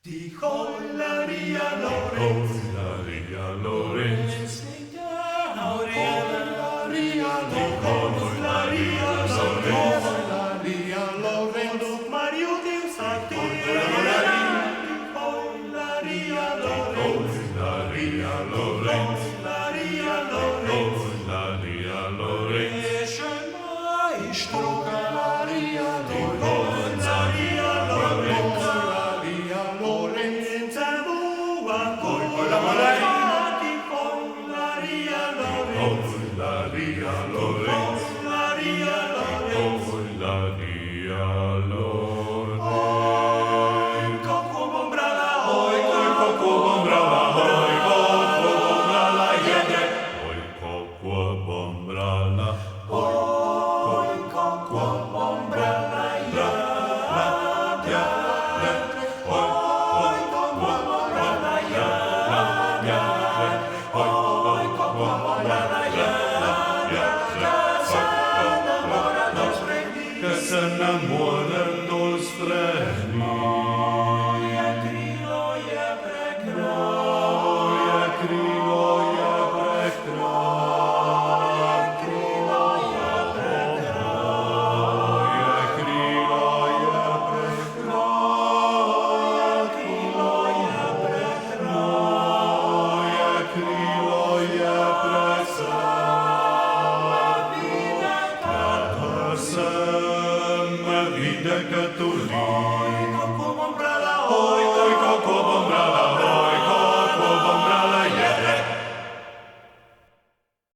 Dijo Maria Lorenz, Maria Lorenz, Maria Lorenz, Mario Deus a te, Maria Lorenz, Maria Lorenz, Maria Lorenz, Maria Lorenz, Maestro Maria Lorenz, Maria Lorenz, Maria Lorenz, Maria Lorenz, Maria Lorenz, Maria Lorenz, Maria Lorenz. Oi, coco bombrala, oi, Coco bombrala, oi, coco bombrala, jede. Oi, coco bombrala, oi, coco bombrala, ja, ja, oi, coco bombrala, ja, ja, oi, coco bombrala, ja, ja, che s'ennamoren dos freni. Oia crilo, ja, prekro, Oia crilo, ja, prekro. crilo, ja, prekro, Oia crilo, ja, prekro. crilo, ja, prekro, Oia crilo, ja, prekro. vida Sem a vida catolíca.